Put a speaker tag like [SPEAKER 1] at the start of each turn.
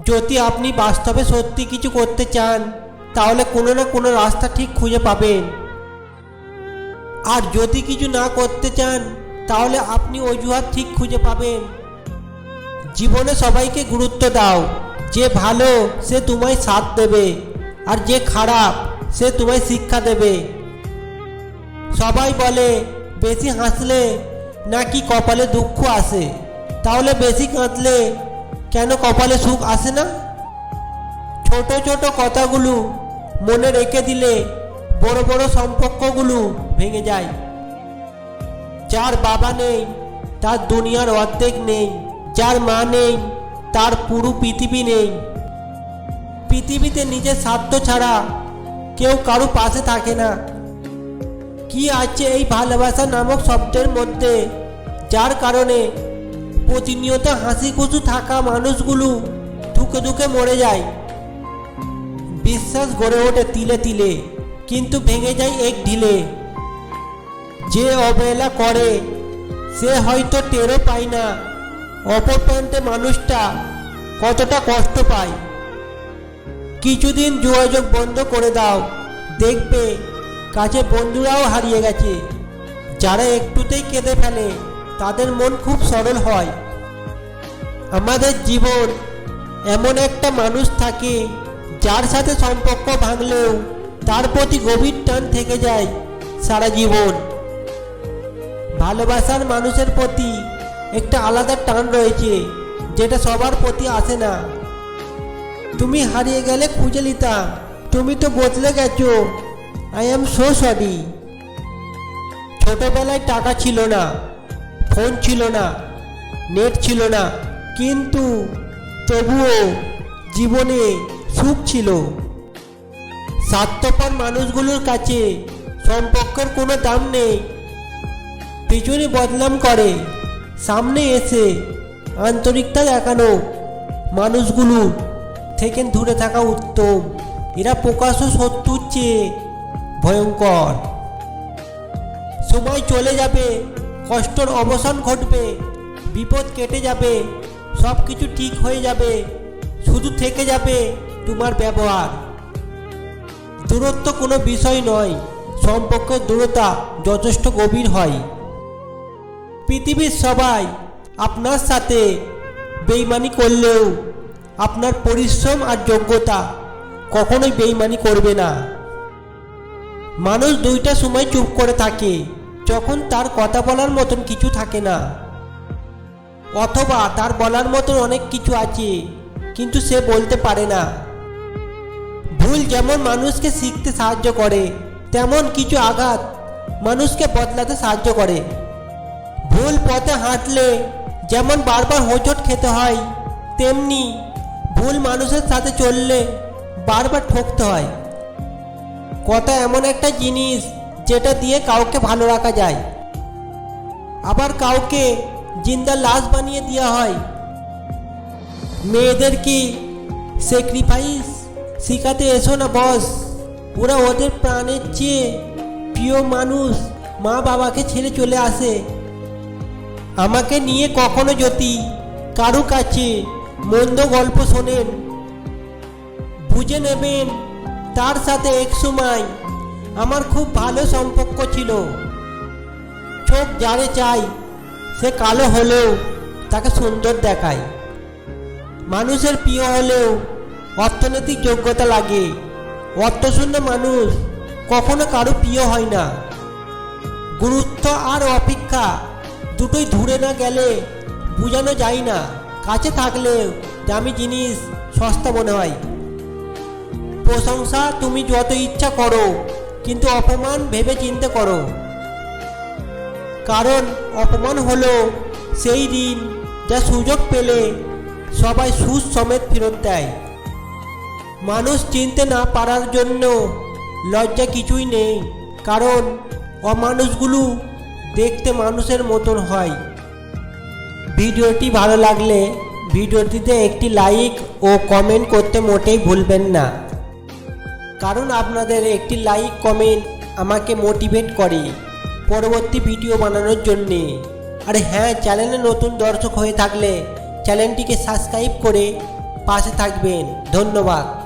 [SPEAKER 1] যদি আপনি বাস্তবে সত্যি কিছু করতে চান তাহলে কোনো না কোনো রাস্তা ঠিক খুঁজে পাবেন। আর যদি কিছু না করতে চান তাহলে আপনি অজুহাত ঠিক খুঁজে পাবেন। জীবনে সবাইকে গুরুত্ব দাও। যে ভালো সে তোমায় সাথ দেবে, আর যে খারাপ সে তোমায় শিক্ষা দেবে। সবাই বলে বেশি হাসলে নাকি কপালে দুঃখ আসে, তাহলে বেশি কাঁদলে কেন কপালে সুখ আসে না? ছোট ছোট কথাগুলো মনে রেখে দিলে বড় বড় সম্পর্কগুলো ভেঙে যায়। যার বাবা নেই তার দুনিয়ার অর্ধেক নেই, যার মা নেই তার পুরো পৃথিবী নেই। পৃথিবীতে নিজের স্বার্থ ছাড়া কেউ কারো পাশে থাকে না। কি আছে এই ভালোবাসা নামক শব্দের মধ্যে, যার কারণে প্রতিনিয়ত হাসি খুশি থাকা মানুষগুলো ধুকে ধুকে মরে যায়। বিশ্বাস গড়ে ওঠে তিলে তিলে, কিন্তু ভেঙে যায় এক ঢিলে। যে অবহেলা করে সে হয়তো টেরও পায় না অপর প্রান্তে মানুষটা কতটা কষ্ট পায়। কিছুদিন যোগাযোগ বন্ধ করে দাও, দেখবে কাছে বন্ধুরাও হারিয়ে গেছে। যারা একটুতেই কেঁদে ফেলে তাদের মন খুব সরল হয়। আমাদের জীবন এমন একটা মানুষ থাকে যার সাথে সম্পর্ক ভাঙলেও তার প্রতি গভীর টান থেকে যায় সারা জীবন। ভালোবাসার মানুষের প্রতি একটা আলাদা টান রয়েছে, যেটা সবার প্রতি আসে না। তুমি হারিয়ে গেলে খুঁজে নিতাম, তুমি তো বদলে গেছো, আই এম সো সরি। ছোটবেলায় টাকা ছিল না, ফোন ছিল না, নেট ছিল না, কিন্তু তবুও জীবনে সুখ ছিল। স্বার্থপর মানুষগুলোর কাছে সম্পর্কের কোনো দাম নেই। পিছনে বদনাম করে, সামনে এসে আন্তরিকতা দেখানো মানুষগুলো থেকে দূরে থাকা উত্তম। এরা প্রকাশ্য শত্রুর চেয়ে ভয়ঙ্কর। সময় চলে যাবে, কষ্টের অবসান ঘটবে, বিপদ কেটে যাবে, সব কিছু ঠিক হয়ে যাবে, শুধু থেকে যাবে তোমার ব্যবহার। দূরত্ব কোনো বিষয় নয়, সম্পর্কের দূরতা যথেষ্ট গভীর হয়। পৃথিবীর সবাই আপনার সাথে বেইমানি করলেও আপনার পরিশ্রম আর যোগ্যতা কখনোই বেইমানি করবে না। মানুষ দুইটা সময় চুপ করে থাকে, যখন তার কথা বলার মতন কিছু থাকে না, অথবা তার বলার মতন অনেক কিছু আছে কিন্তু সে বলতে পারে না। ভুল যেমন মানুষকে শিখতে সাহায্য করে, তেমন কিছু আঘাত মানুষকে বদলাতে সাহায্য করে। ভুল পথে হাঁটলে যেমন বারবার হোঁচট খেতে হয়, তেমনি ভুল মানুষের সাথে চললে বারবার ঠকতে হয়। কথা এমন একটা জিনিস যেটা দিয়ে কাউকে ভালো রাখা যায়, আবার কাউকে জিন্দা লাশ বানিয়ে দেওয়া হয়। মেয়েদের কি স্যাক্রিফাইস শিখাতে এসো না বস। ওরা ওদের প্রাণের চেয়ে প্রিয় মানুষ মা বাবাকে ছেড়ে চলে আসে। আমাকে নিয়ে কখনো যদি কারো কাছে মন্দ গল্প শোনেন, বুঝে নেবেন তার সাথে এক সময় আমার খুব ভালো সম্পর্ক ছিল। চোখ যারে চাই সে কালো হলেও তাকে সুন্দর দেখায়। মানুষের প্রিয় হলেও অর্থনৈতিক যোগ্যতা লাগে। অর্থশূন্য মানুষ কখনো কারো প্রিয় হয় না। গুরুত্ব আর অপেক্ষা দুটোই ধরে না গেলে বোঝানো যায় না। কাছে থাকলেও দামি জিনিস সস্তা মনে হয়। প্রশংসা তুমি যত ইচ্ছা করো, কিন্তু অপমান ভেবে চিন্তে করো, কারণ অপমান হলো সেই ঋণ যা সুযোগ পেলে সবাই সুদ সমেত ফেরত দেয়। মানুষ চিনতে না পারার জন্য লজ্জা কিছুই নেই, কারণ অমানুষগুলো দেখতে মানুষের মতন হয়। ভিডিওটি ভালো লাগলে ভিডিওটিতে একটি লাইক ও কমেন্ট করতে মোটেই ভুলবেন না, কারণ আপনাদের একটি লাইক কমেন্ট আমাকে মোটিভেট করে পরবর্তী ভিডিও বানানোর জন্যে। আর হ্যাঁ, চ্যানেলে নতুন দর্শক হয়ে থাকলে চ্যানেলটিকে সাবস্ক্রাইব করে পাশে থাকবেন। ধন্যবাদ।